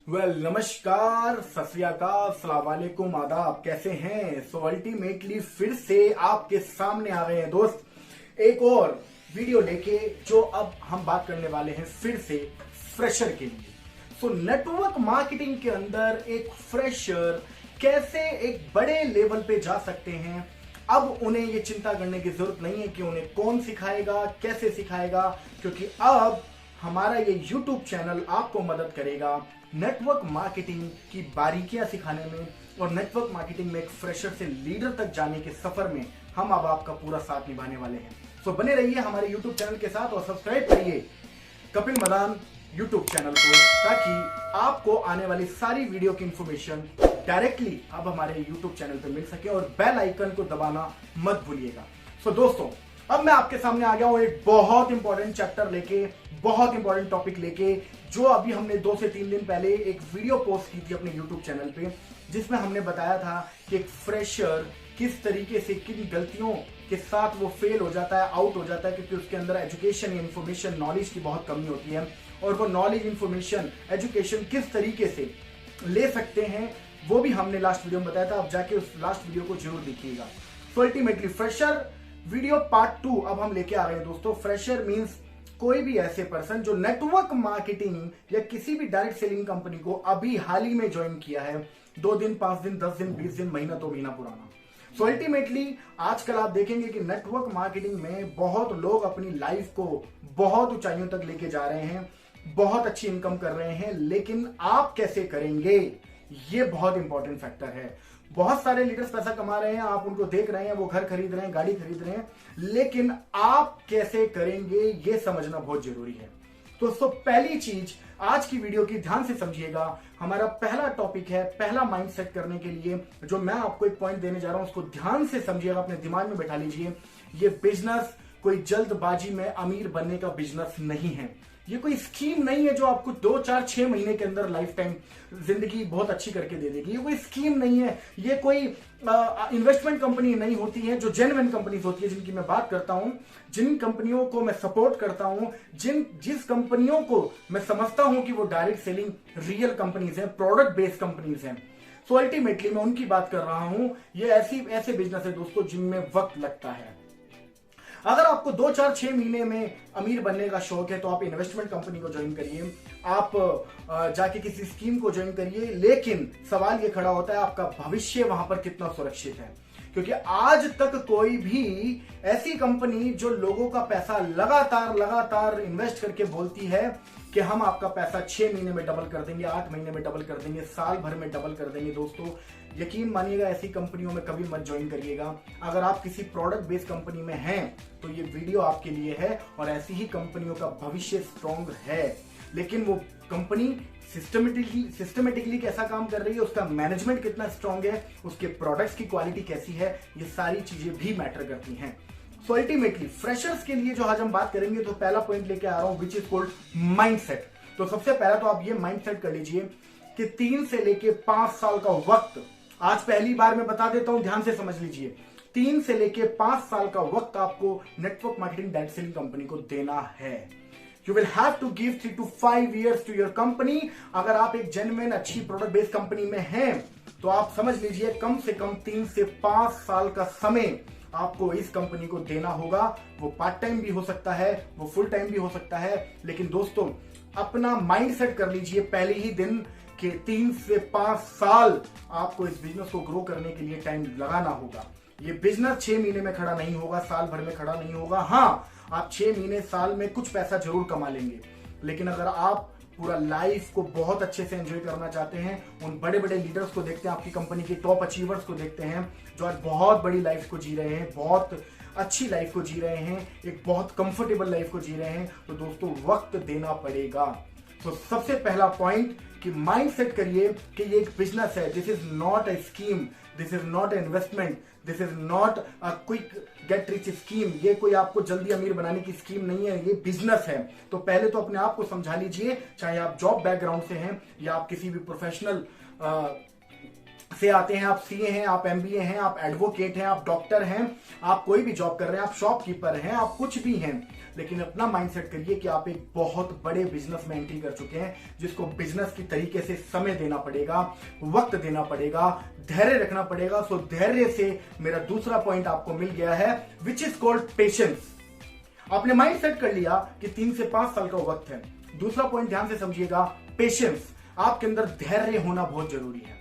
नमस्कार, सत श्री अकाल, अस्सलाम वालेकुम, आदाब। कैसे हैं? अल्टीमेटली फिर से आपके सामने आ रहे हैं दोस्त एक और वीडियो लेके, जो अब हम बात करने वाले हैं फिर से फ्रेशर के लिए। नेटवर्क मार्केटिंग के अंदर एक फ्रेशर कैसे एक बड़े लेवल पे जा सकते हैं। अब उन्हें ये चिंता करने की जरूरत नहीं है कि उन्हें कौन सिखाएगा, कैसे सिखाएगा, क्योंकि अब हमारा ये YouTube चैनल आपको मदद करेगा नेटवर्क मार्केटिंग की बारीकियां सिखाने में, और नेटवर्क मार्केटिंग में एक फ्रेशर से लीडर तक जाने के सफर में हम अब आपका पूरा साथ निभाने वाले हैं। बने रहिए हमारे YouTube चैनल के साथ और सब्सक्राइब करिए कपिल मदान YouTube चैनल को, ताकि आपको आने वाली सारी वीडियो की इंफॉर्मेशन डायरेक्टली अब हमारे YouTube चैनल पे मिल सके, और बेल आइकन को दबाना मत भूलिएगा। दोस्तों, अब मैं आपके सामने आ गया हूं एक बहुत इंपॉर्टेंट चैप्टर लेके, बहुत इंपॉर्टेंट टॉपिक लेके, जो अभी हमने 2 से 3 दिन पहले एक वीडियो पोस्ट की थी अपने YouTube चैनल पे, जिसमें हमने बताया था कि एक फ्रेशर किस तरीके से किन गलतियों के साथ वो फेल हो जाता है, आउट हो जाता है, क्योंकि उसके अंदर एजुकेशन, इंफॉर्मेशन, नॉलेज की बहुत कमी होती है, और वो नॉलेज, इंफॉर्मेशन, एजुकेशन किस तरीके से ले सकते हैं वो भी हमने लास्ट वीडियो में बताया था। अब जाके उस लास्ट वीडियो को जरूर देखिएगा। अल्टीमेटली फ्रेशर वीडियो पार्ट 2 अब हम लेके आ रहे हैं दोस्तों। फ्रेशर मींस कोई भी ऐसे पर्सन जो नेटवर्क मार्केटिंग या किसी भी डायरेक्ट सेलिंग कंपनी को अभी हाल ही में ज्वाइन किया है, 2 दिन, 5 दिन, 10 दिन, 20 दिन, महीना, तो महीना पुराना। अल्टीमेटली आजकल आप देखेंगे कि नेटवर्क मार्केटिंग में बहुत लोग अपनी लाइफ को बहुत ऊंचाइयों तक लेके जा रहे हैं, बहुत अच्छी इनकम कर रहे हैं, लेकिन आप कैसे करेंगे, ये बहुत इंपॉर्टेंट फैक्टर है। बहुत सारे लीडर्स पैसा कमा रहे हैं, आप उनको देख रहे हैं, वो घर खरीद रहे हैं, गाड़ी खरीद रहे हैं, लेकिन आप कैसे करेंगे ये समझना बहुत जरूरी है। दोस्तों, पहली चीज आज की वीडियो की ध्यान से समझिएगा। हमारा पहला टॉपिक है, पहला माइंड सेट करने के लिए जो मैं आपको एक पॉइंट देने जा रहा हूं, उसको ध्यान से समझिएगा, अपने दिमाग में बैठा लीजिए। ये बिजनेस कोई जल्दबाजी में अमीर बनने का बिजनेस नहीं है। ये कोई स्कीम नहीं है जो आपको 2, 4, 6 महीने के अंदर लाइफ टाइम जिंदगी बहुत अच्छी करके दे देगी। ये कोई स्कीम नहीं है। ये कोई इन्वेस्टमेंट कंपनी नहीं होती है जो जेन्युइन कंपनीज होती है, जिनकी मैं बात करता हूं, जिन कंपनियों को मैं सपोर्ट करता हूं, जिस कंपनियों को मैं समझता हूं कि वो डायरेक्ट सेलिंग रियल कंपनीज हैं, प्रोडक्ट बेस्ड कंपनीज हैं। अल्टीमेटली मैं उनकी बात कर रहा हूं। ये ऐसे बिजनेस है दोस्तों जिनमें वक्त लगता है। अगर आपको 2, 4, 6 महीने में अमीर बनने का शौक है तो आप इन्वेस्टमेंट कंपनी को ज्वाइन करिए, आप जाके किसी स्कीम को ज्वाइन करिए, लेकिन सवाल ये खड़ा होता है आपका भविष्य वहां पर कितना सुरक्षित है। क्योंकि आज तक कोई भी ऐसी कंपनी जो लोगों का पैसा लगातार इन्वेस्ट करके बोलती है कि हम आपका पैसा 6 महीने में डबल कर देंगे, 8 महीने में डबल कर देंगे, साल भर में डबल कर देंगे, दोस्तों यकीन मानिएगा ऐसी कंपनियों में कभी मत ज्वाइन करिएगा। अगर आप किसी प्रोडक्ट बेस्ड कंपनी में हैं तो ये वीडियो आपके लिए है, और ऐसी ही कंपनियों का भविष्य स्ट्रॉन्ग है। लेकिन वो कंपनी सिस्टमेटिकली कैसा काम कर रही है, उसका मैनेजमेंट कितना स्ट्रांग है, उसके प्रोडक्ट्स की क्वालिटी कैसी है, ये सारी चीजें भी मैटर करती हैं। अल्टीमेटली फ्रेशर्स के लिए जो आज हम बात करेंगे, तो पहला पॉइंट लेके आ रहा हूं, विच इज कॉल्ड माइंडसेट। तो सबसे पहला तो आप ये माइंडसेट कर लीजिए कि 3 से लेके 5 साल का वक्त, आज पहली बार मैं बता देता हूं, ध्यान से समझ लीजिए, 3 से लेके 5 साल का वक्त आपको network marketing direct selling company को देना है। You will have to give 3 to 5 years to your company। अगर आप एक जेन्युइन अच्छी प्रोडक्ट बेस्ड कंपनी में हैं तो आप समझ लीजिए कम से कम 3 से 5 साल का समय आपको इस कंपनी को देना होगा। वो पार्ट टाइम भी हो सकता है, वो फुल टाइम भी हो सकता है, लेकिन दोस्तों अपना माइंड सेट कर लीजिए पहले ही दिन कि 3 से 5 साल आपको इस बिजनेस को ग्रो करने के लिए टाइम लगाना होगा। ये बिजनेस 6 महीने में खड़ा नहीं होगा, साल भर में खड़ा नहीं होगा। हाँ, आप 6 महीने, साल में कुछ पैसा जरूर कमा लेंगे, लेकिन अगर आप पूरा लाइफ को बहुत अच्छे से एंजॉय करना चाहते हैं, उन बड़े बड़े लीडर्स को देखते हैं, आपकी कंपनी के टॉप अचीवर्स को देखते हैं जो आज बहुत बड़ी लाइफ को जी रहे हैं, बहुत अच्छी लाइफ को जी रहे हैं, एक बहुत कंफर्टेबल लाइफ को जी रहे हैं, तो दोस्तों वक्त देना पड़ेगा। तो सबसे पहला पॉइंट कि माइंड सेट करिए कि ये एक बिजनेस है। This is not a scheme, this is not a investment, this is not a quick get rich scheme. ये कोई आपको जल्दी अमीर बनाने की स्कीम नहीं है, ये बिजनेस है। तो पहले तो अपने आप को समझा लीजिए, चाहे आप जॉब बैकग्राउंड से हैं या आप किसी भी प्रोफेशनल से आते हैं, आप सीए हैं, आप एमबीए हैं, आप एडवोकेट हैं, आप डॉक्टर हैं, आप कोई भी जॉब कर रहे हैं, आप शॉपकीपर हैं, आप कुछ भी हैं, लेकिन अपना माइंडसेट करिए कि आप एक बहुत बड़े बिजनेस में एंट्री कर चुके हैं, जिसको बिजनेस की तरीके से समय देना पड़ेगा, वक्त देना पड़ेगा, धैर्य रखना पड़ेगा। सो धैर्य से मेरा दूसरा पॉइंट आपको मिल गया है, विच इज कॉल्ड पेशेंस। आपने माइंड सेट कर लिया कि 3 से 5 साल का वक्त है। दूसरा पॉइंट ध्यान से समझिएगा, पेशेंस। आपके अंदर धैर्य होना बहुत जरूरी है।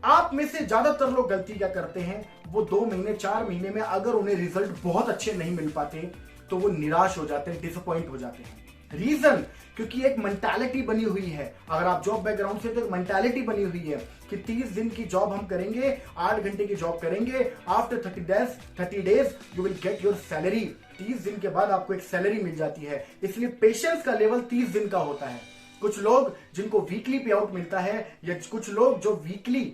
आप में से ज्यादातर लोग गलती क्या करते हैं, वो 2 महीने 4 महीने में अगर उन्हें रिजल्ट बहुत अच्छे नहीं मिल पाते तो वो निराश हो जाते हैं, डिसअपॉइंट हो जाते हैं। रीजन, क्योंकि एक मेंटालिटी बनी हुई है। अगर आप जॉब बैकग्राउंड से, तो एक मेंटालिटी बनी हुई है कि 30 दिन की जॉब हम करेंगे, 8 घंटे की जॉब करेंगे, after 30 days you will get your salary. 30 दिन के बाद आपको एक सैलरी मिल जाती है। इसलिए पेशेंस का लेवल 30 दिन का होता है। कुछ लोग जिनको वीकली पे आउट मिलता है, या कुछ लोग जो वीकली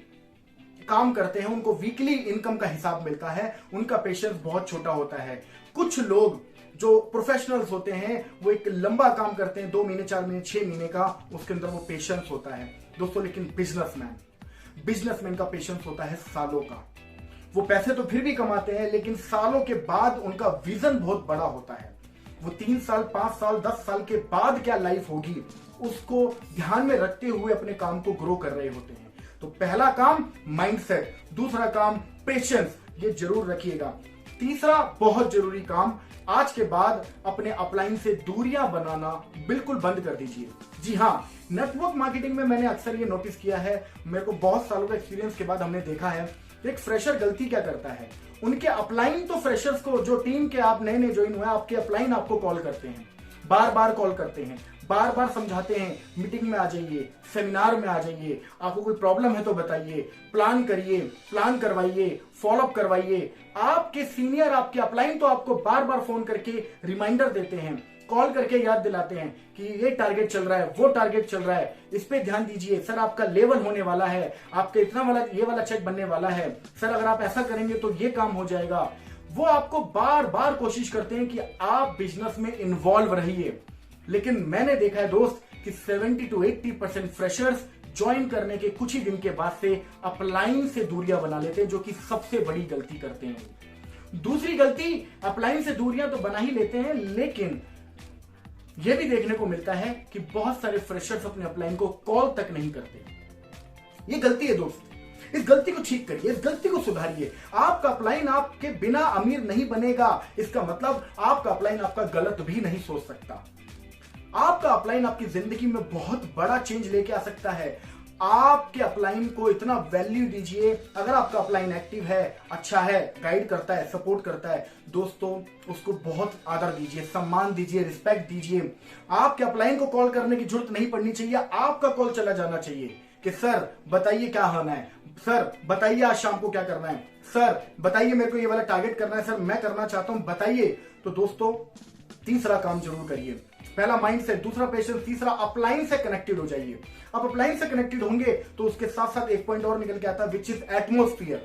काम करते हैं, उनको वीकली इनकम का हिसाब मिलता है, उनका पेशेंस बहुत छोटा होता है। कुछ लोग जो प्रोफेशनल्स होते हैं, वो एक लंबा काम करते हैं, 2 महीने 4 महीने 6 महीने का, उसके अंदर वो पेशेंस होता है दोस्तों। लेकिन बिजनेसमैन का पेशेंस होता है सालों का। वो पैसे तो फिर भी कमाते हैं, लेकिन सालों के बाद उनका विजन बहुत बड़ा होता है। वो 3 साल 5 साल 10 साल के बाद क्या लाइफ होगी, उसको ध्यान में रखते हुए अपने काम को ग्रो कर रहे होते हैं। तो पहला काम माइंडसेट, दूसरा काम पेशेंस, ये जरूर रखिएगा। तीसरा बहुत जरूरी काम, आज के बाद अपने अपलाइन से दूरियां बनाना बिल्कुल बंद कर दीजिए। जी हाँ, नेटवर्क मार्केटिंग में मैंने अक्सर ये नोटिस किया है, मेरे को बहुत सालों का एक्सपीरियंस के बाद हमने देखा है, एक फ्रेशर गलती क्या करता है, उनके अपलाइन तो फ्रेशर्स को, जो टीम के आप नए नए ज्वाइन हुए, आपके अपलाइन आपको कॉल करते हैं, बार बार कॉल करते हैं, बार बार समझाते हैं, मीटिंग में आ जाइए, सेमिनार में आ जाइए, आपको कोई प्रॉब्लम है तो बताइए, प्लान करिए, प्लान करवाइए, फॉलोअप करवाइए। आपके सीनियर, आपके अपलाइन तो आपको बार बार फोन करके रिमाइंडर देते हैं, कॉल करके याद दिलाते हैं कि ये टारगेट चल रहा है, वो टारगेट चल रहा है, इस पे ध्यान दीजिए, सर आपका लेवल होने वाला है, आपका इतना वाला, ये वाला चेक बनने वाला है, सर अगर आप ऐसा करेंगे तो ये काम हो जाएगा। वो आपको बार बार कोशिश करते हैं कि आप बिजनेस में इन्वॉल्व रहिए। लेकिन मैंने देखा है दोस्त कि 70 to 80% फ्रेशर्स ज्वाइन करने के कुछ ही दिन के बाद से अपलाइन से दूरियां बना लेते हैं, जो कि सबसे बड़ी गलती करते हैं। दूसरी गलती, अपलाइन से दूरियां तो बना ही लेते हैं, लेकिन यह भी देखने को मिलता है कि बहुत सारे फ्रेशर्स अपने अपलाइन को कॉल तक नहीं करते। यह गलती है दोस्त, इस गलती को ठीक करिए, इस गलती को सुधारिए। आपका अपलाइन आपके बिना अमीर नहीं बनेगा, इसका मतलब आपका अपलाइन आपका गलत भी नहीं सोच सकता। आपका अपलाइन आपकी जिंदगी में बहुत बड़ा चेंज लेके आ सकता है। आपके अपलाइन को इतना वैल्यू दीजिए। अगर आपका अपलाइन एक्टिव है, अच्छा है, गाइड करता है, सपोर्ट करता है, दोस्तों उसको बहुत आदर दीजिए, सम्मान दीजिए, रिस्पेक्ट दीजिए। आपके अपलाइन को कॉल करने की जरूरत नहीं पड़नी चाहिए, आपका कॉल चला जाना चाहिए कि सर बताइए क्या होना है, सर बताइए आज शाम को क्या करना है, सर बताइए मेरे को ये वाला टारगेट करना है, सर मैं करना चाहता हूं, बताइए। तो दोस्तों तीसरा काम जरूर करिए, पहला माइंड से, दूसरा पेशेंस, तीसरा अपलाइन से कनेक्टेड हो जाइए। आप अपलाइन से कनेक्टेड होंगे तो उसके साथ साथ एक पॉइंट और निकल के आता है, which is atmosphere.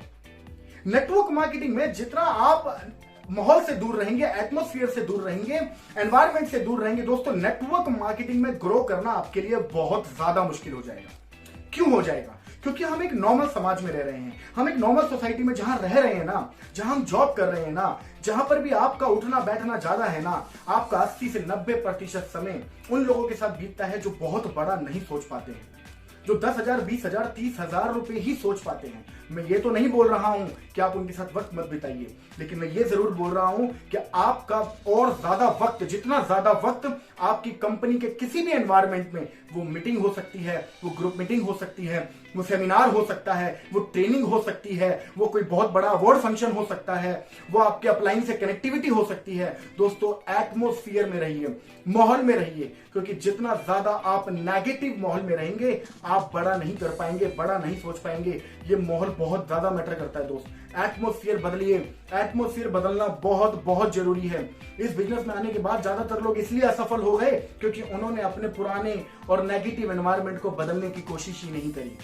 Network marketing में जितना आप माहौल से दूर रहेंगे, एटमोस्फियर से दूर रहेंगे, एनवायरमेंट से दूर रहेंगे, दोस्तों नेटवर्क मार्केटिंग में ग्रो करना आपके लिए बहुत ज्यादा मुश्किल हो जाएगा। क्यों हो जाएगा? क्योंकि हम एक नॉर्मल समाज में रह रहे हैं, हम एक नॉर्मल सोसाइटी में जहां रह रहे हैं ना, जहां हम जॉब कर रहे हैं ना, जहां पर भी आपका उठना बैठना ज्यादा है ना, आपका 80 से 90% समय उन लोगों के साथ बीतता है जो बहुत बड़ा नहीं सोच पाते हैं, जो 10,000, 20,000, 30,000 रुपए ही सोच पाते हैं। मैं ये तो नहीं बोल रहा हूं कि आप उनके साथ वक्त मत बिताइए, लेकिन मैं ये जरूर बोल रहा हूं कि आपका और ज्यादा वक्त, जितना ज्यादा वक्त आपकी कंपनी के किसी भी एनवायरनमेंट में, वो मीटिंग हो सकती है, वो ग्रुप मीटिंग हो सकती है, वो सेमिनार हो सकता है, वो ट्रेनिंग हो सकती है, वो कोई बहुत बड़ा अवार्ड फंक्शन हो सकता है, वो आपके अपलाइन से कनेक्टिविटी हो सकती है। दोस्तों एटमोस्फियर में रहिए, माहौल में रहिए, क्योंकि जितना ज्यादा आप नेगेटिव माहौल में रहेंगे आप बड़ा नहीं कर पाएंगे, बड़ा नहीं सोच पाएंगे। ये माहौल बहुत ज्यादा मैटर करता है दोस्त। एटमोस्फियर बदलिए, एटमोस्फियर बदलना बहुत बहुत जरूरी है। इस बिजनेस में आने के बाद ज्यादातर लोग इसलिए असफल हो गए क्योंकि उन्होंने अपने पुराने और नेगेटिव एनवायरनमेंट को बदलने की कोशिश ही नहीं करी।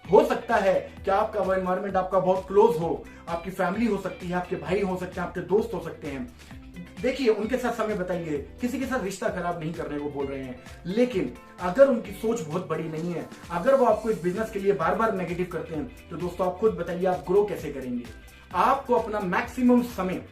हो सकता है कि आपका वो एनवायरनमेंट आपका बहुत क्लोज हो, आपकी फैमिली हो सकती है, आपके भाई हो सकते हैं, आपके दोस्त हो सकते हैं, देखिए उनके साथ समय बताइए, किसी के साथ रिश्ता खराब नहीं करने को बोल रहे हैं, लेकिन अगर उनकी सोच बहुत बड़ी नहीं है, अगर वो आपको इस बिजनेस के लिए बार बार नेगेटिव करते हैं, तो दोस्तों आप खुद बताइए आप ग्रो कैसे करेंगे। आपको अपना मैक्सिमम समय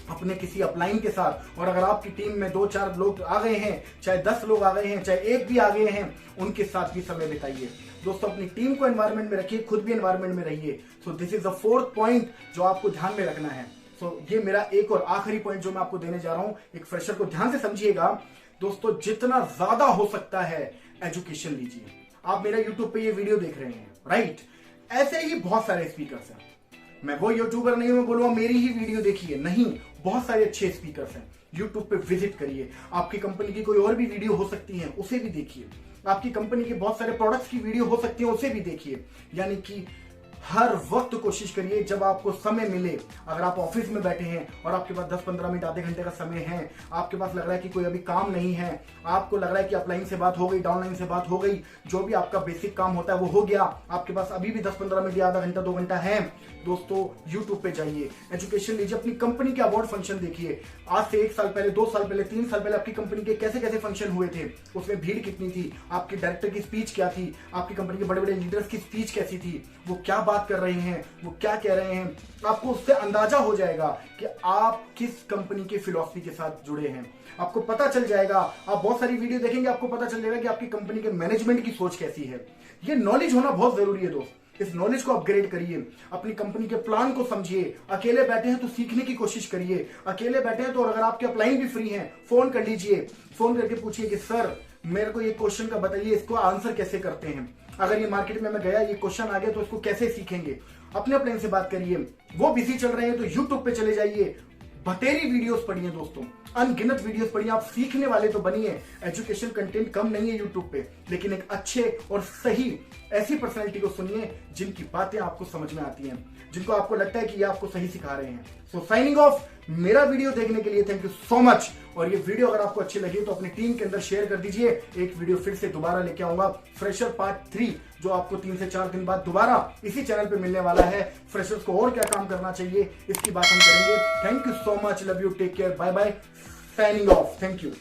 अपने किसी अपलाइन के साथ, और अगर आपकी टीम में 2-4 लोग आ गए हैं, चाहे 10 लोग आ गए हैं, चाहे एक भी आ गए हैं, उनके साथ भी समय बिताइए। दोस्तों अपनी टीम को एनवायरमेंट में रखिए, खुद भी एनवायरमेंट में रहिए। So this is the 4th point जो आपको ध्यान में रखना है। सो ये मेरा एक और आखिरी पॉइंट जो मैं आपको देने जा रहा हूं, एक फ्रेशर को ध्यान से समझिएगा। दोस्तों जितना ज्यादा हो सकता है एजुकेशन लीजिए। आप मेरा यूट्यूब पे ये वीडियो देख रहे हैं, राइट? ऐसे ही बहुत सारे स्पीकर्स हैं। मैं वो यूट्यूबर नहीं हूं मैं बोलूंगा मेरी ही वीडियो देखिए, नहीं, बहुत सारे अच्छे स्पीकर्स हैं। यूट्यूब पे विजिट करिए, आपकी कंपनी की कोई और भी वीडियो हो सकती है उसे भी देखिए, आपकी कंपनी के बहुत सारे प्रोडक्ट्स की वीडियो हो सकती है उसे भी देखिए। यानी कि हर वक्त कोशिश करिए, जब आपको समय मिले, अगर आप ऑफिस में बैठे हैं और आपके पास 10-15 मिनट आधे घंटे का समय है, आपके पास लग रहा है कि कोई अभी काम नहीं है, आपको लग रहा है कि अपलाइन से बात हो गई, डाउनलाइन से बात हो गई, जो भी आपका बेसिक काम होता है वो हो गया, आपके पास अभी भी 10-15 मिनट या आधा घंटा 2 घंटा है, दोस्तों यूट्यूब पे जाइए, एजुकेशन लीजिए, अपनी कंपनी के अवार्ड फंक्शन देखिए। आज से 1 साल पहले, 2 साल पहले, 3 साल पहले आपकी कंपनी के कैसे कैसे फंक्शन हुए थे, उसमें भीड़ कितनी थी, आपके डायरेक्टर की स्पीच क्या थी, आपकी कंपनी के बड़े बड़े लीडर्स की स्पीच कैसी थी, वो क्या बात कर रहे हैं, वो क्या कह रहे हैं। आपको उससे अंदाजा हो जाएगा कि आप किस कंपनी के फिलॉसफी के साथ जुड़े हैं, आपको पता चल जाएगा। आप बहुत सारी वीडियो देखेंगे, आपको पता चल जाएगा कि आपकी कंपनी के मैनेजमेंट की सोच कैसी है। ये नॉलेज होना बहुत जरूरी है दोस्त, इस नॉलेज को अपग्रेड करिए, अपनी कंपनी के प्लान को समझिए। अकेले बैठे हैं तो सीखने की कोशिश करिए, अकेले बैठे हैं तो अगर आपके अपलाइन भी फ्री हैं, फोन कर लीजिए, फोन करके पूछिए कि सर मेरे को ये क्वेश्चन का बताइए, इसको आंसर कैसे करते हैं, अगर ये मार्केट में मैं गया, ये क्वेश्चन आ गया तो इसको कैसे सीखेंगे। अपने अपलाइन से बात करिए, वो बिजी चल रहे हैं तो यूट्यूब पे चले जाइए, बतेरी वीडियोस पढ़िए दोस्तों, अनगिनत वीडियोस पढ़िए, आप सीखने वाले तो बनिए। एजुकेशन कंटेंट कम नहीं है यूट्यूब पे, लेकिन एक अच्छे और सही ऐसी पर्सनैलिटी को सुनिए जिनकी बातें आपको समझ में आती हैं, जिनको आपको लगता है कि ये आपको सही सिखा रहे हैं। सो साइनिंग ऑफ। मेरा वीडियो देखने के लिए थैंक यू सो मच। और ये वीडियो अगर आपको अच्छी लगी तो अपनी टीम के अंदर शेयर कर दीजिए। एक वीडियो फिर से दोबारा लेके आऊंगा, फ्रेशर पार्ट 3, जो आपको 3 से 4 दिन बाद दोबारा इसी चैनल पे मिलने वाला है। फ्रेशर्स को और क्या काम करना चाहिए इसकी बात हम करेंगे। Thank you so much, love you, take care, bye bye, signing off, thank you.